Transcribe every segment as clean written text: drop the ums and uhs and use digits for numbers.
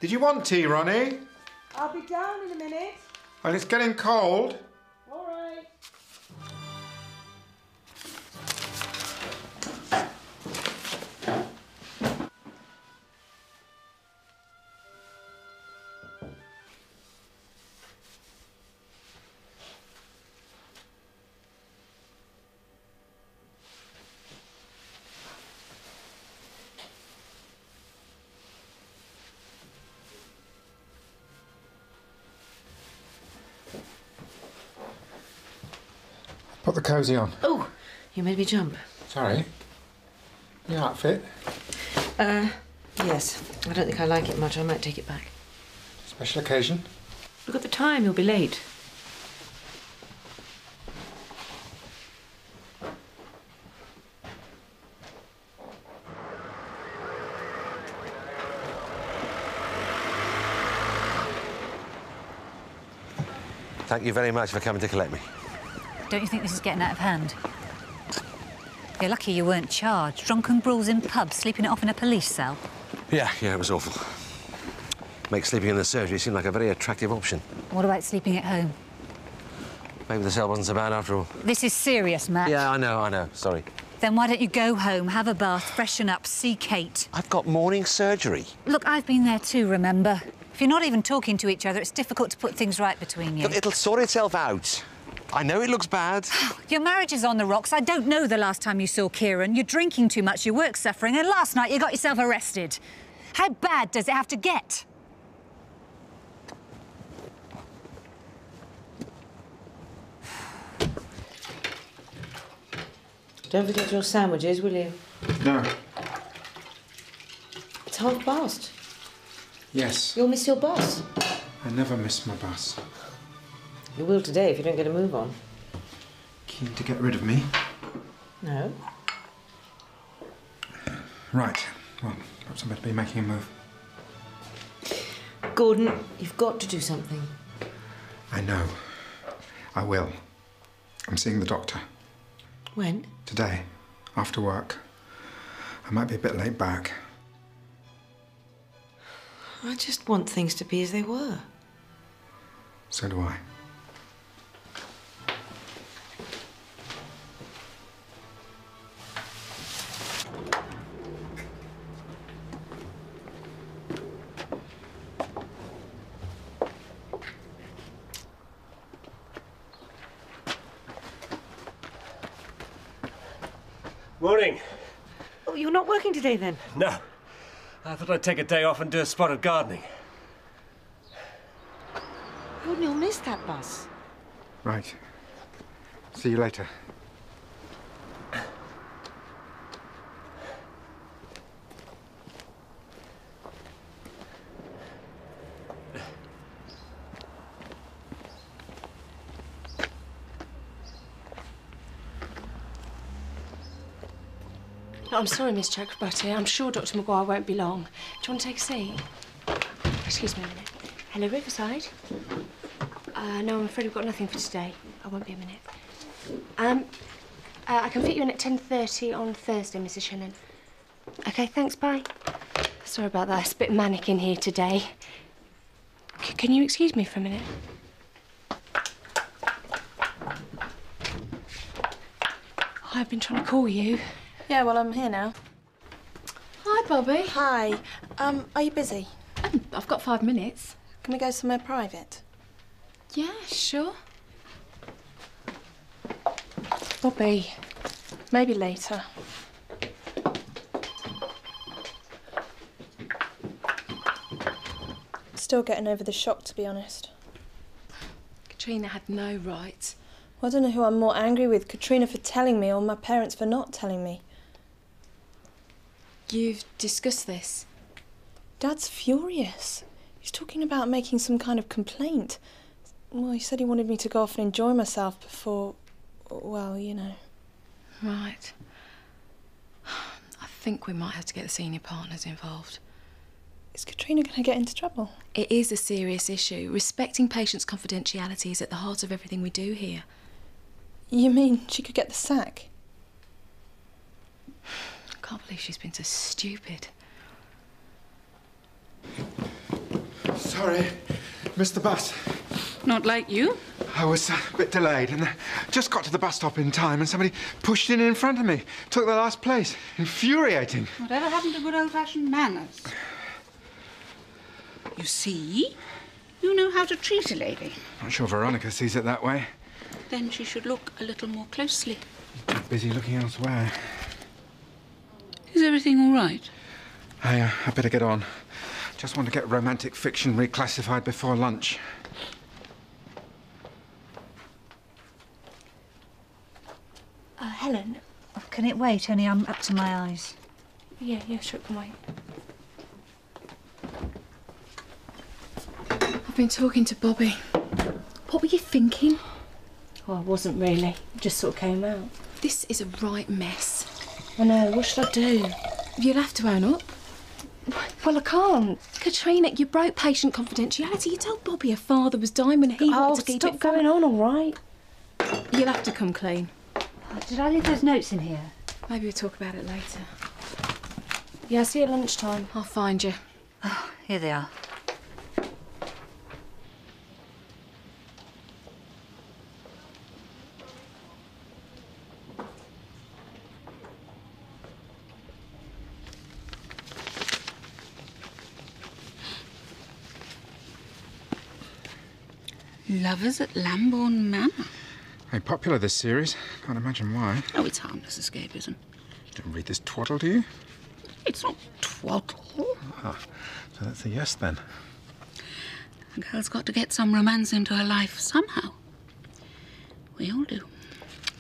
Did you want tea, Ronnie? I'll be down in a minute. Well, it's getting cold. All right. Put the cosy on. Oh, you made me jump. Sorry. Your outfit? Yes. I don't think I like it much. I might take it back. Special occasion? Look at the time. You'll be late. Thank you very much for coming to collect me. Don't you think this is getting out of hand? You're lucky you weren't charged. Drunken brawls in pubs, sleeping it off in a police cell. Yeah, it was awful. Makes sleeping in the surgery seem like a very attractive option. What about sleeping at home? Maybe the cell wasn't so bad after all. This is serious, Matt. Yeah, I know. Sorry. Then why don't you go home, have a bath, freshen up, see Kate? I've got morning surgery. Look, I've been there too, remember? If you're not even talking to each other, it's difficult to put things right between you. Look, it'll sort itself out. I know it looks bad. Your marriage is on the rocks. I don't know the last time you saw Kieran. You're drinking too much, your work's suffering, and last night you got yourself arrested. How bad does it have to get? Don't forget your sandwiches, will you? No. It's past. Yes. You'll miss your bus. I never miss my bus. You will today if you don't get a move on. Keen to get rid of me? No. Right. Well, perhaps I better be making a move. Gordon, you've got to do something. I know. I will. I'm seeing the doctor. When? Today, after work. I might be a bit late back. I just want things to be as they were. So do I. Morning. Oh, you're not working today, then? No. I thought I'd take a day off and do a spot of gardening. Gordon, you'll miss that bus. Right. See you later. I'm sorry, Miss Chakrabarty. I'm sure Dr. Maguire won't be long. Do you want to take a seat? Excuse me a minute. Hello, Riverside. No, I'm afraid we've got nothing for today. I won't be a minute. I can fit you in at 10:30 on Thursday, Mrs. Shannon. OK, thanks, bye. Sorry about that. It's a bit manic in here today. Can you excuse me for a minute? I've been trying to call you. Yeah, well, I'm here now. Hi, Bobby. Hi. Are you busy? I've got 5 minutes. Can we go somewhere private? Yeah, sure. Bobby, Maybe later. Still getting over the shock, to be honest. Katrina had no right. Well, I don't know who I'm more angry with, Katrina for telling me or my parents for not telling me. You've discussed this? Dad's furious. He's talking about making some kind of complaint. Well, he said he wanted me to go off and enjoy myself before, well, you know. Right. I think we might have to get the senior partners involved. Is Katrina going to get into trouble? It is a serious issue. Respecting patients' confidentiality is at the heart of everything we do here. You mean she could get the sack? I can't believe she's been so stupid. Sorry, missed the bus. Not like you. I was a bit delayed and just got to the bus stop in time and somebody pushed in front of me. Took the last place. Infuriating. Whatever happened to good old-fashioned manners? You see? You know how to treat a lady. Not sure Veronica sees it that way. Then she should look a little more closely. Busy looking elsewhere. Is everything all right? I better get on. Just want to get romantic fiction reclassified before lunch. Helen. Oh, can it wait? Only I'm up to my eyes. Yeah, sure, it can wait. I've been talking to Bobby. What were you thinking? Oh, I wasn't really. It just sort of came out. This is a right mess. I know. What should I do? You'll have to own up. Well, I can't. Katrina, you broke patient confidentiality. You told Bobby her father was dying when he wanted to keep stop it going on, all right? You'll have to come clean. Did I leave those notes in here? Maybe we'll talk about it later. Yeah, see you at lunchtime. I'll find you. Oh, here they are. Lovers at Lambourne Manor. Very popular, this series. Can't imagine why. Oh, it's harmless escapism. Didn't read this twaddle, do you? It's not twaddle. Ah, so that's a yes, then. A girl's got to get some romance into her life somehow. We all do.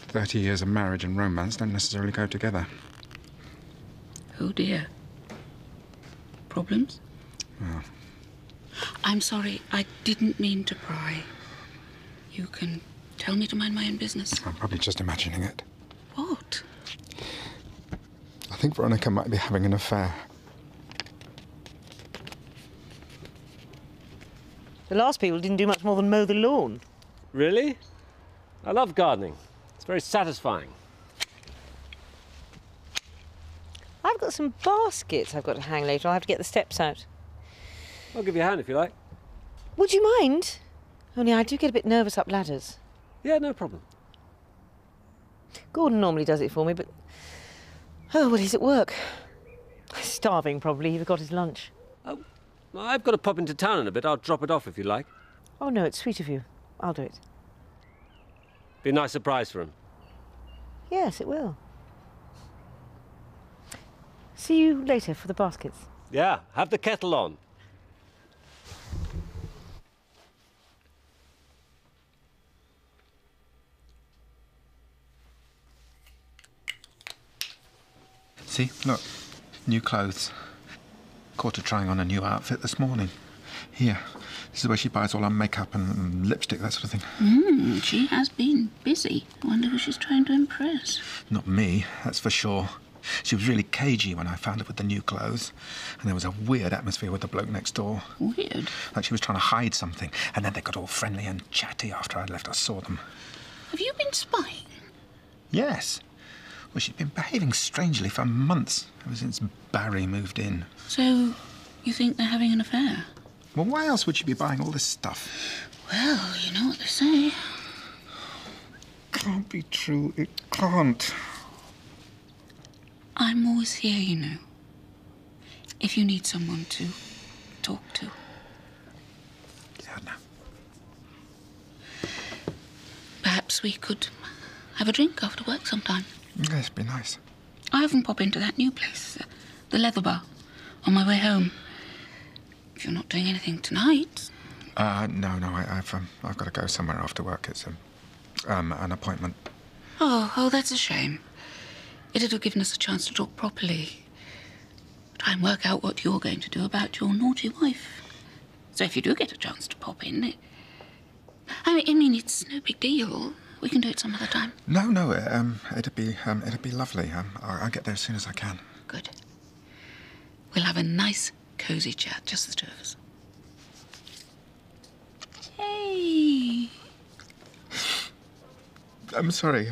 30 years of marriage and romance don't necessarily go together. Oh, dear. Problems? Well, I'm sorry, I didn't mean to pry. You can tell me to mind my own business. I'm probably just imagining it. What? I think Veronica might be having an affair. The last people didn't do much more than mow the lawn. Really? I love gardening. It's very satisfying. I've got some baskets I've got to hang later. I'll have to get the steps out. I'll give you a hand if you like. Would you mind? Only I do get a bit nervous up ladders. Yeah, no problem. Gordon normally does it for me, but... Oh, well, he's at work. Starving, probably. He forgot his lunch. Oh, I've got to pop into town in a bit. I'll drop it off if you like. Oh, no, it's sweet of you. I'll do it. Be a nice surprise for him. Yes, it will. See you later for the baskets. Yeah, have the kettle on. See, look, new clothes. Caught her trying on a new outfit this morning. Here, this is where she buys all her makeup and lipstick, that sort of thing. She has been busy. I wonder who she's trying to impress. Not me, that's for sure. She was really cagey when I found her with the new clothes. And there was a weird atmosphere with the bloke next door. Weird? Like she was trying to hide something. And then they got all friendly and chatty after I'd left. I saw them. Have you been spying? Yes. Well, she'd been behaving strangely for months, ever since Barry moved in. So, you think they're having an affair? Well, why else would she be buying all this stuff? Well, you know what they say. Can't be true. It can't. I'm always here, you know. If you need someone to talk to. Yeah, no. Perhaps we could have a drink after work sometime. Yes, it'd be nice. I often pop into that new place, the Leather Bar, on my way home. If you're not doing anything tonight. No, I've got to go somewhere after work. It's an appointment. Oh, that's a shame. It'd have given us a chance to talk properly. Try and work out what you're going to do about your naughty wife. So if you do get a chance to pop in, I mean, it's no big deal. We can do it some other time. No, it'd be lovely. I'll get there as soon as I can. Good. We'll have a nice, cosy chat, just the two of us. Hey. I'm sorry.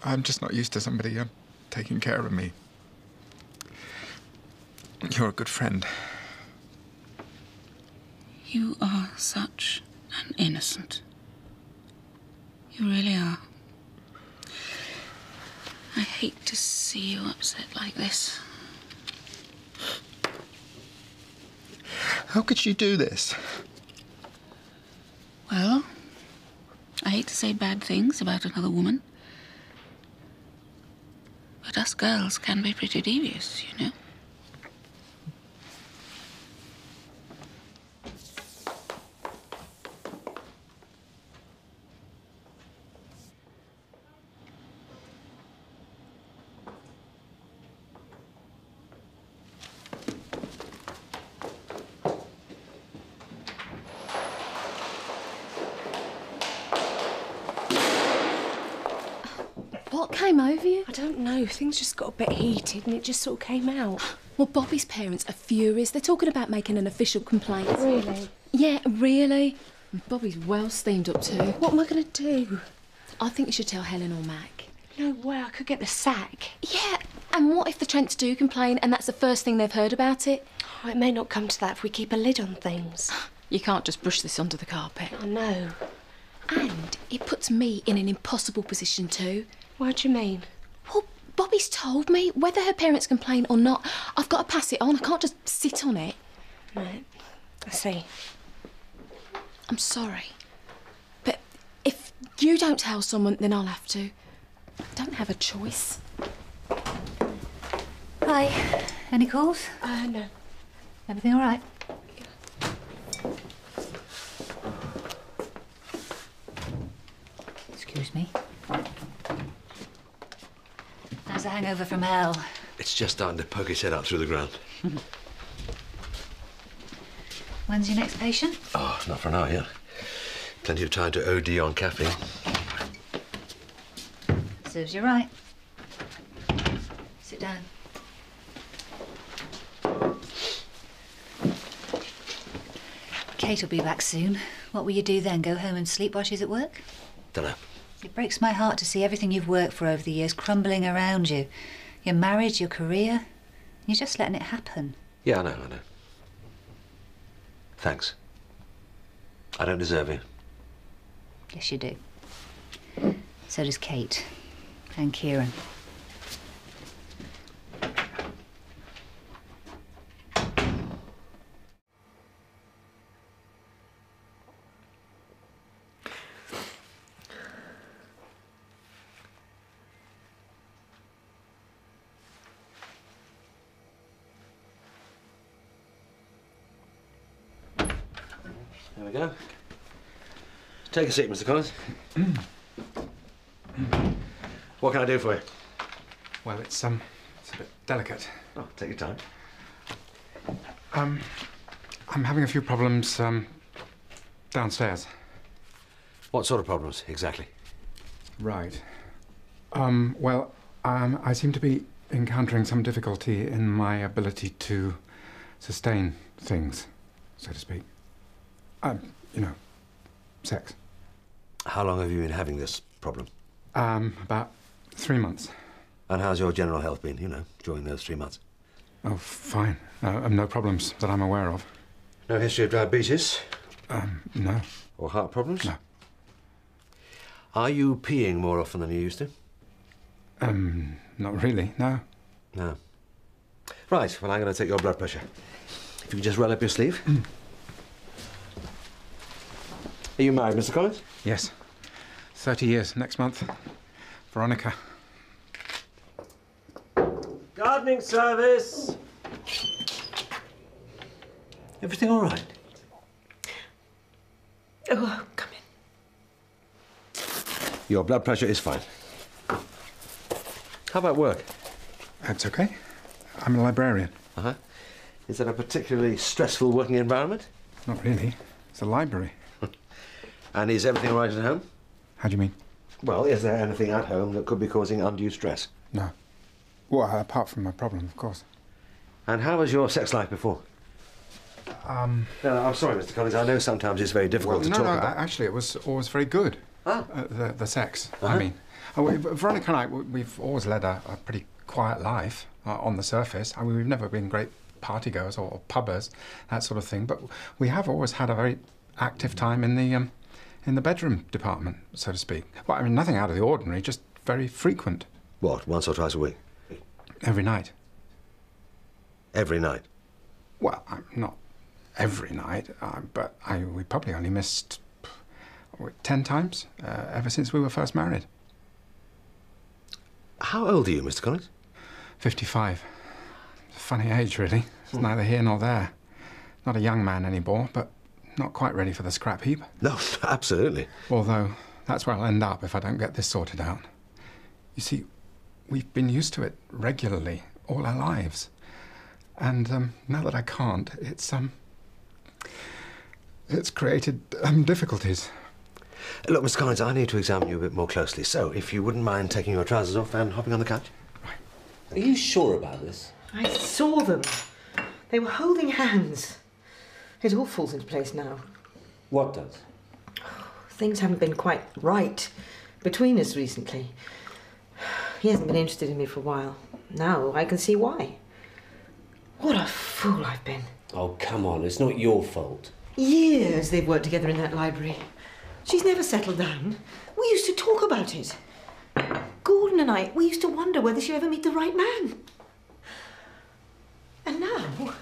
I'm just not used to somebody taking care of me. You're a good friend. You are such an innocent. You really are. I hate to see you upset like this. How could she do this? Well, I hate to say bad things about another woman, but us girls can be pretty devious, you know. What came over you? I don't know. Things just got a bit heated and it just sort of came out. Well, Bobby's parents are furious. They're talking about making an official complaint. Really? Yeah, really. And Bobby's well steamed up too. What am I going to do? I think you should tell Helen or Mac. No way, I could get the sack. Yeah, and what if the Trents do complain and that's the first thing they've heard about it? Oh, it may not come to that if we keep a lid on things. You can't just brush this under the carpet. I know. And it puts me in an impossible position too. What do you mean? Well, Bobby's told me whether her parents complain or not, I've got to pass it on. I can't just sit on it. Right, I see. I'm sorry. But if you don't tell someone, then I'll have to. I don't have a choice. Hi. Any calls? No. Everything all right? Excuse me. How's the hangover from hell? It's just starting to poke its head up through the ground. When's your next patient? Oh, not for an hour yet. Plenty of time to OD on caffeine. Serves you right. Sit down. Kate will be back soon. What will you do then? Go home and sleep while she's at work? Dunno. It breaks my heart to see everything you've worked for over the years crumbling around you. Your marriage, your career. You're just letting it happen. Yeah, I know. Thanks. I don't deserve it. Yes, you do. So does Kate. And Kieran. There we go. Take a seat, Mr. Collins. What can I do for you? Well, it's a bit delicate. Oh, take your time. I'm having a few problems downstairs. What sort of problems, exactly? Right. I seem to be encountering some difficulty in my ability to sustain things, so to speak. Sex. How long have you been having this problem? About 3 months. And how's your general health been, during those 3 months? Oh, fine. No problems that I'm aware of. No history of diabetes? No. Or heart problems? No. Are you peeing more often than you used to? Not really, no. No. Right, well, I'm going to take your blood pressure. If you can just roll up your sleeve. Are you married, Mr. Collins? Yes. 30 years next month. Veronica. Gardening service! Everything all right? Oh, come in. Your blood pressure is fine. How about work? That's okay. I'm a librarian. Uh-huh. Is that a particularly stressful working environment? Not really. It's a library. And is everything all right at home? How do you mean? Well, is there anything at home that could be causing undue stress? No. Well, apart from my problem, of course. And how was your sex life before? No, I'm sorry, Mr. Collins. I know sometimes it's very difficult to talk about. Actually, it was always very good. Ah. The sex, I mean. Veronica and I, we've always led a pretty quiet life on the surface. I mean, we've never been great partygoers or pubbers, that sort of thing. But we have always had a very active time in the bedroom department, so to speak. Well, I mean, nothing out of the ordinary, just very frequent. What, once or twice a week? Every night. Every night? Well, not every night, but we probably only missed 10 times ever since we were first married. How old are you, Mr. Collins? 55. Funny age, really. It's neither here nor there. Not a young man anymore, but not quite ready for the scrap heap. No, absolutely. Although, that's where I'll end up if I don't get this sorted out. You see, we've been used to it regularly all our lives. And now that I can't, it's created difficulties. Look, Mr. Collins, I need to examine you a bit more closely. So, if you wouldn't mind taking your trousers off and hopping on the couch. Are you sure about this? I saw them. They were holding hands. It all falls into place now. What does? Things haven't been quite right between us recently. He hasn't been interested in me for a while. Now I can see why. What a fool I've been. Oh, come on, it's not your fault. Years they've worked together in that library. She's never settled down. We used to talk about it. Gordon and I, we used to wonder whether she'd ever meet the right man. And now,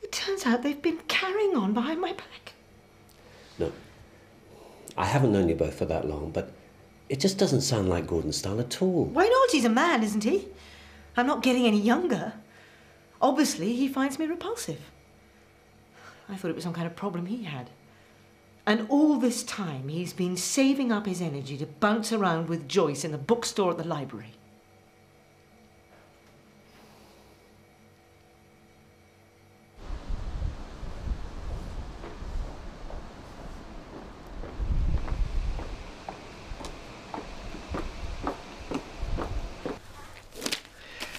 it turns out they've been carrying on behind my back. No, I haven't known you both for that long, but it just doesn't sound like Gordon's style at all. Why not? He's a man, isn't he? I'm not getting any younger. Obviously, he finds me repulsive. I thought it was some kind of problem he had. And all this time, he's been saving up his energy to bounce around with Joyce in the bookstore at the library.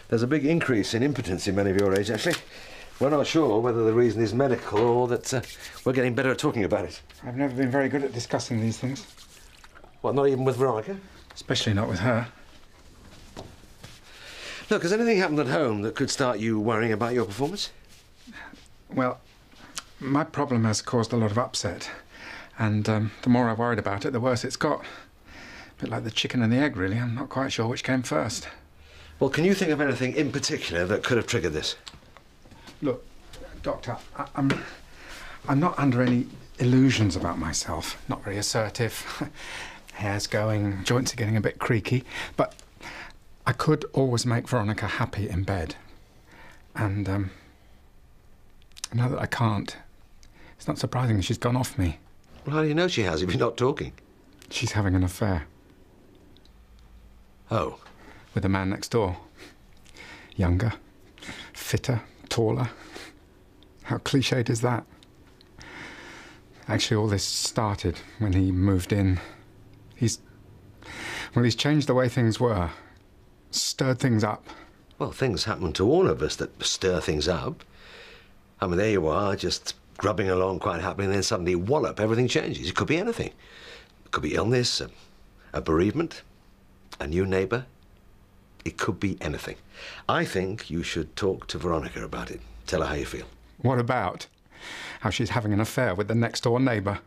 There's a big increase in impotence in men of your age, actually. We're not sure whether the reason is medical or that we're getting better at talking about it. I've never been very good at discussing these things. What, not even with Veronica? Especially not with her. Look, has anything happened at home that could start you worrying about your performance? Well, my problem has caused a lot of upset. And the more I've worried about it, the worse it's got. A bit like the chicken and the egg, really. I'm not quite sure which came first. Well, can you think of anything in particular that could have triggered this? Look, Doctor, I'm not under any illusions about myself. Not very assertive. Hair's going, joints are getting a bit creaky. But I could always make Veronica happy in bed. And now that I can't, it's not surprising she's gone off me. Well, how do you know she has if you're not talking? She's having an affair. Oh. With the man next door. Younger, fitter, taller. How cliched is that? Actually, all this started when he moved in. He's changed the way things were. Stirred things up. Well, things happen to all of us that stir things up. I mean, there you are, just grubbing along quite happily, and then suddenly, wallop, everything changes. It could be anything. It could be illness, a bereavement, a new neighbour. It could be anything. I think you should talk to Veronica about it. Tell her how you feel. What about? How she's having an affair with the next-door neighbour.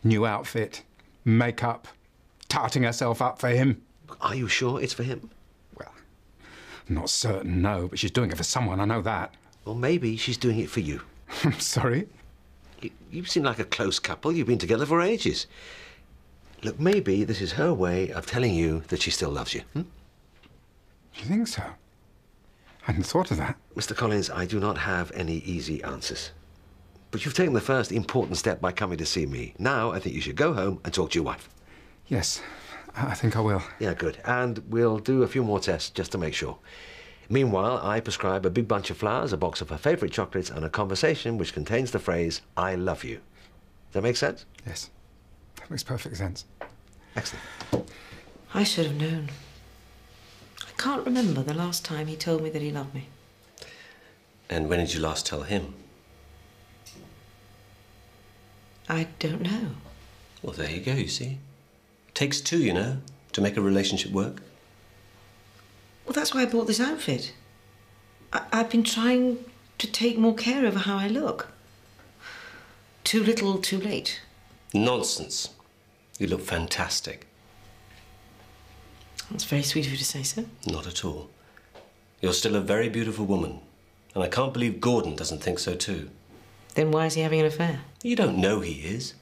New outfit, makeup, tarting herself up for him. Are you sure it's for him? Well, I'm not certain, no, but she's doing it for someone, I know that. Well, maybe she's doing it for you. Sorry? You seem like a close couple. You've been together for ages. Look, maybe this is her way of telling you that she still loves you. You think so? I hadn't thought of that. Mr. Collins, I do not have any easy answers. But you've taken the first important step by coming to see me. Now, I think you should go home and talk to your wife. Yes, I think I will. Yeah, good. And we'll do a few more tests just to make sure. Meanwhile, I prescribe a big bunch of flowers, a box of her favourite chocolates, and a conversation which contains the phrase, I love you. Does that make sense? Yes. That makes perfect sense. Excellent. I should have known. I can't remember the last time he told me that he loved me. And when did you last tell him? I don't know. Well, there you go, you see. Takes two, you know, to make a relationship work. Well, that's why I bought this outfit. I've been trying to take more care of how I look. Too little, too late. Nonsense. You look fantastic. That's very sweet of you to say so. Not at all. You're still a very beautiful woman. And I can't believe Gordon doesn't think so too. Then why is he having an affair? You don't know he is.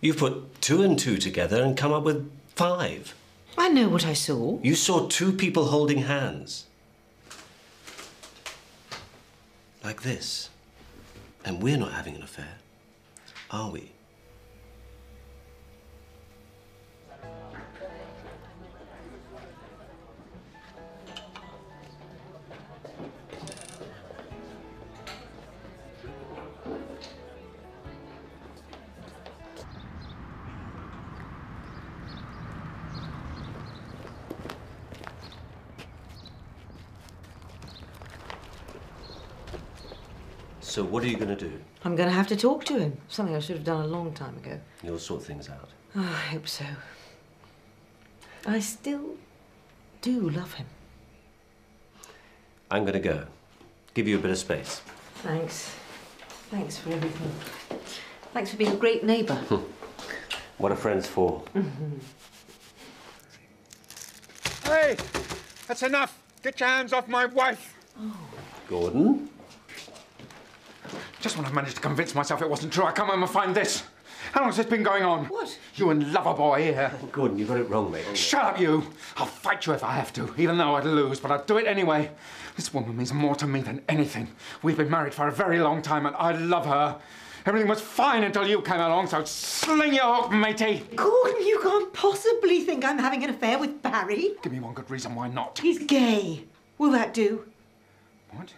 You've put 2 and 2 together and come up with 5. I know what I saw. You saw 2 people holding hands. Like this. And we're not having an affair, are we? So what are you going to do? I'm going to have to talk to him. Something I should have done a long time ago. You'll sort things out. Oh, I hope so. I still do love him. I'm going to go. Give you a bit of space. Thanks. Thanks for everything. Thanks for being a great neighbour. What are friends for? Hey! That's enough! Get your hands off my wife! Gordon? Just when I managed to convince myself it wasn't true, I come home and find this. How long has this been going on? What? You and Loverboy here. Oh, Gordon, you got it wrong, mate. Shut up, you! I'll fight you if I have to, even though I'd lose, but I'd do it anyway. This woman means more to me than anything. We've been married for a very long time, and I love her. Everything was fine until you came along, so sling your hook, matey! Gordon, you can't possibly think I'm having an affair with Barry. Give me one good reason why not. He's gay. Will that do? What?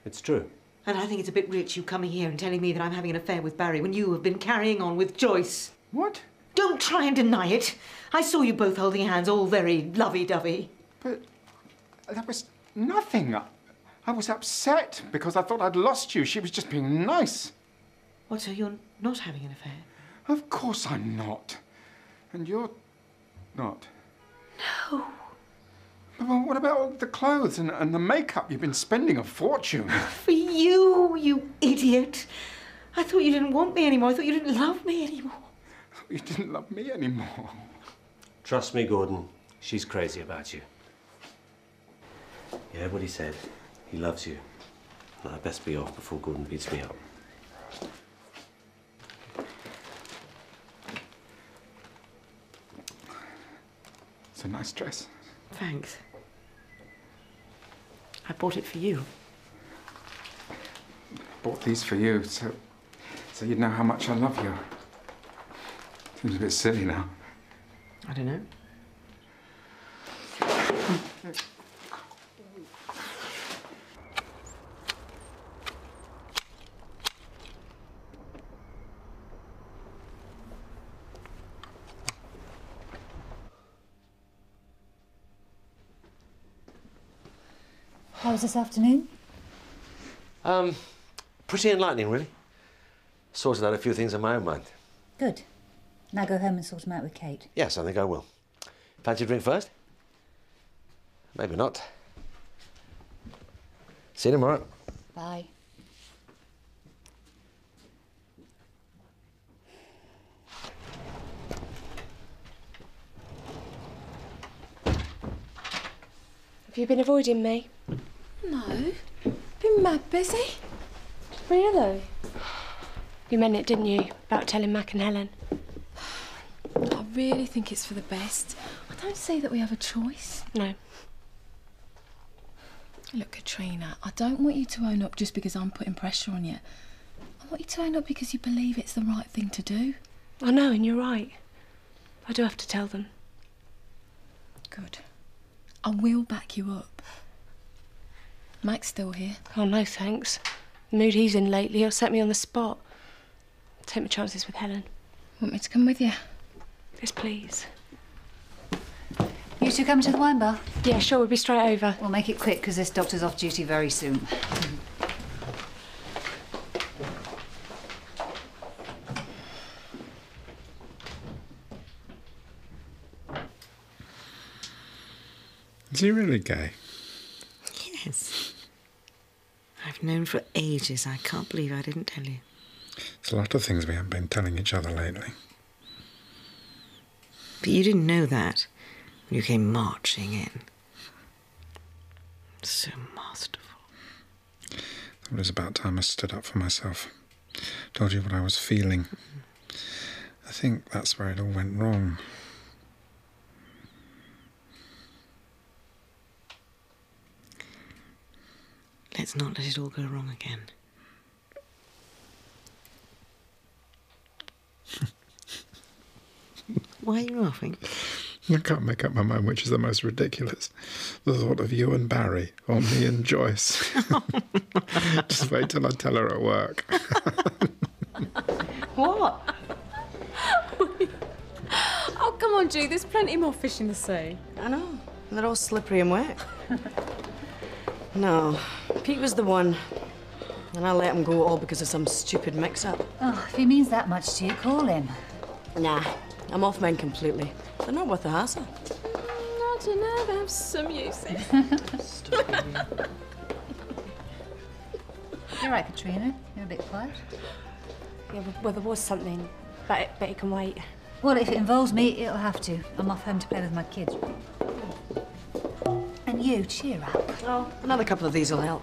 It's true. And I think it's a bit rich you coming here and telling me that I'm having an affair with Barry when you have been carrying on with Joyce. What? Don't try and deny it. I saw you both holding hands, all very lovey-dovey. But that was nothing. I was upset because I thought I'd lost you. She was just being nice. What, so you're not having an affair? Of course I'm not. And you're not. No. Well, what about all the clothes and the makeup? You've been spending a fortune. For you, you idiot. I thought you didn't want me anymore. I thought you didn't love me anymore. You didn't love me anymore. Trust me, Gordon. She's crazy about you. Yeah, what he said. He loves you. And I'd best be off before Gordon beats me up. It's a nice dress. Thanks. I bought it for you. Bought these for you, so you'd know how much I love you. Seems a bit silly now. I don't know. How was this afternoon? Pretty enlightening, really. Sorted out a few things in my own mind. Good. Now go home and sort them out with Kate. Yes, I think I will. Fancy a drink first? Maybe not. See you tomorrow. Bye. Have you been avoiding me? No. Been mad busy. Really? You meant it, didn't you? About telling Mac and Helen. I really think it's for the best. I don't see that we have a choice. No. Look, Katrina, I don't want you to own up just because I'm putting pressure on you. I want you to own up because you believe it's the right thing to do. I know, and you're right. I do have to tell them. Good. I will back you up. Mac's still here. Oh, no, thanks. The mood he's in lately, he'll set me on the spot. Take my chances with Helen. Want me to come with you? Yes, please. You two come to the wine bar? Yeah, sure, we'll be straight over. We'll make it quick, because this doctor's off duty very soon. Is he really gay? Yes. I've known for ages. I can't believe I didn't tell you. There's a lot of things we haven't been telling each other lately. But you didn't know that when you came marching in. So masterful. It was about time I stood up for myself. Told you what I was feeling. I think that's where it all went wrong. Let's not let it all go wrong again. Why are you laughing? I can't make up my mind which is the most ridiculous. The thought of you and Barry, or me and Joyce. Just wait till I tell her at work. What? Oh, come on, Ju, there's plenty more fish in the sea. I know. They're all slippery and wet. No, Pete was the one. And I let him go all because of some stupid mix-up. Oh, if he means that much to you, call him. Nah, I'm off men completely. They're not worth the hassle. I don't know, they have some use. You're right, Katrina. You're a bit quiet. Yeah, well, there was something, but it can wait. Well, if it involves me, it'll have to. I'm off home to play with my kids. And you, cheer up. Oh, another couple of these will help.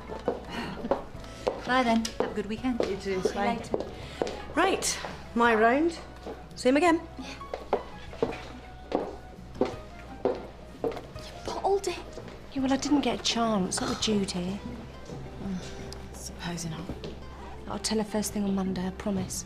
Bye then. Have a good weekend. You too. See you later. Right, my round. See him again. Bottled it. Yeah, well, I didn't get a chance. Not with Jude here. Supposing not. I'll tell her first thing on Monday, I promise.